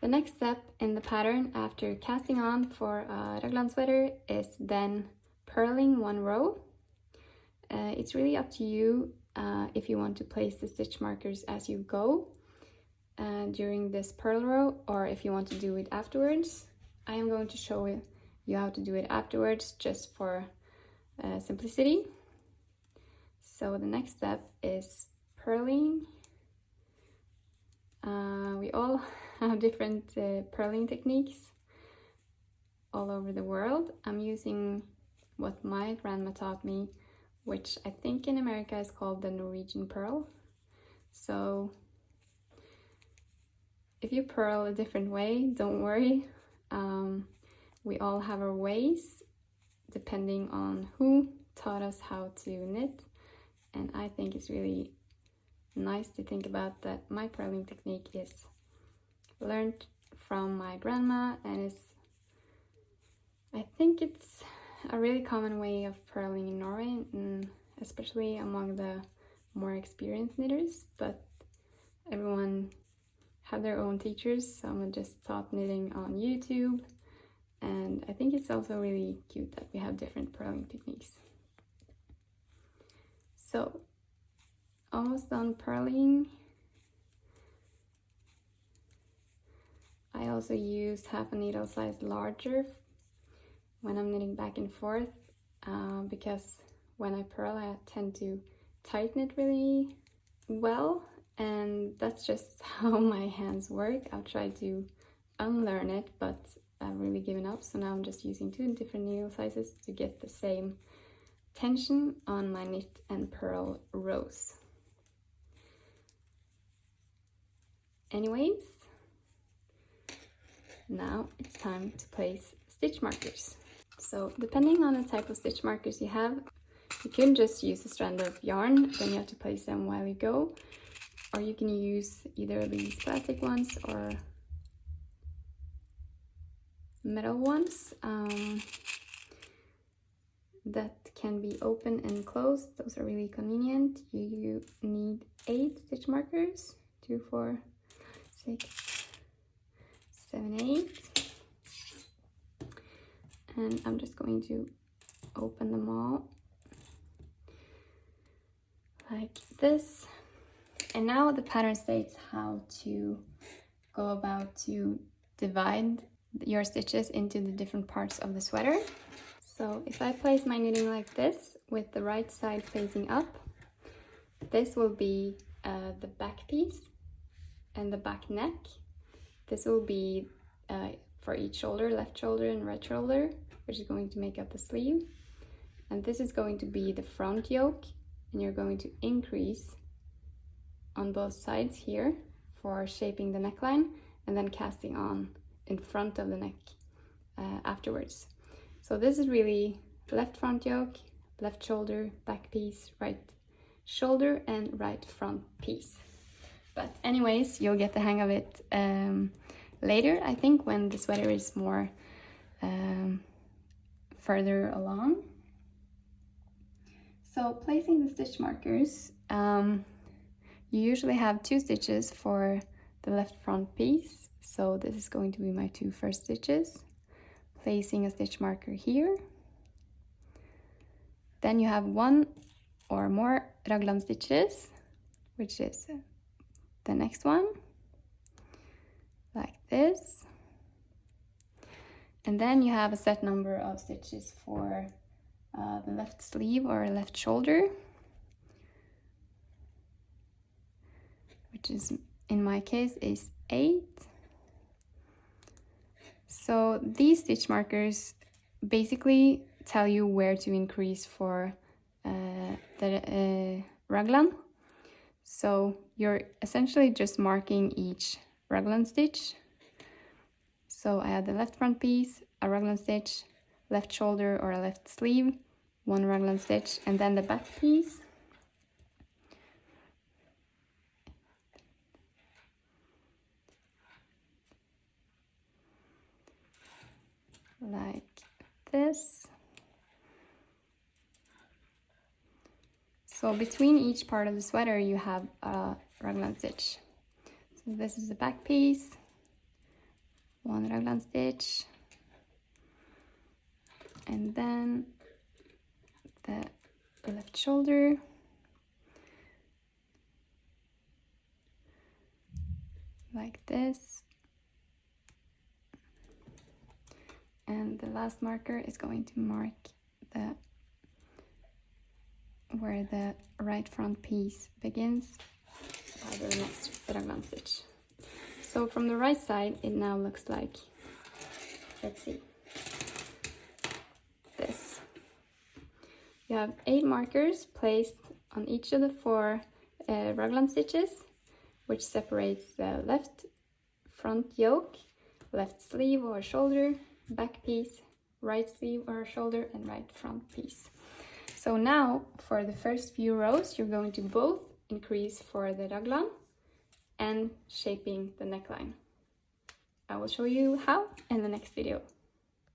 The next step in the pattern after casting on for a raglan sweater is then purling one row. It's really up to you if you want to place the stitch markers as you go during this purl row, or if you want to do it afterwards. I am going to show you how to do it afterwards just for simplicity. So the next step is purling. We all have different purling techniques all over the world. I'm using what my grandma taught me, which I think in America is called the Norwegian purl. So if you purl a different way, don't worry. We all have our ways depending on who taught us how to knit, and I think it's really nice to think about that my purling technique is learned from my grandma, and I think it's a really common way of purling in Norway, and especially among the more experienced knitters, but everyone have their own teachers. Someone just taught knitting on YouTube, and I think it's also really cute that we have different purling techniques. So, almost done purling. I also use half a needle size larger when I'm knitting back and forth, because when I purl I tend to tighten it really well, and that's just how my hands work. I'll try to unlearn it, but I've really given up, so now I'm just using 2 different needle sizes to get the same tension on my knit and purl rows. Anyways, now it's time to place stitch markers. So depending on the type of stitch markers you have, you can just use a strand of yarn, then you have to place them while you go, or you can use either these plastic ones or metal ones that can be open and closed. Those are really convenient. You need 8 stitch markers, 2, 4, 6, 7, 8. And I'm just going to open them all like this. And now the pattern states how to go about to divide your stitches into the different parts of the sweater. So if I place my knitting like this with the right side facing up, this will be the back piece and the back neck. This will be for each shoulder, left shoulder and right shoulder, which is going to make up the sleeve. And this is going to be the front yoke, and you're going to increase on both sides here for shaping the neckline, and then casting on in front of the neck afterwards. So this is really left front yoke, left shoulder, back piece, right shoulder and right front piece. But anyways, you'll get the hang of it later, I think, when the sweater is more further along. So placing the stitch markers, you usually have 2 stitches for the left front piece. So this is going to be my 2 first stitches. Placing a stitch marker here. Then you have 1 or more raglan stitches, which is the next one, like this. And then you have a set number of stitches for the left sleeve or left shoulder, which is, in my case, is 8. So these stitch markers basically tell you where to increase for the raglan. So you're essentially just marking each raglan stitch. So I have the left front piece, a raglan stitch, left shoulder or a left sleeve, 1 raglan stitch, and then the back piece. Like this. So between each part of the sweater you have a raglan stitch. So this is the back piece, one raglan stitch, and then the left shoulder, like this, and the last marker is going to mark where the right front piece begins by the next raglan stitch. So from the right side it now looks like, let's see, this. You have 8 markers placed on each of the 4 raglan stitches, which separates the left front yoke, left sleeve or shoulder, back piece, right sleeve or shoulder, and right front piece. So now for the first few rows you're going to both increase for the raglan and shaping the neckline. I will show you how in the next video.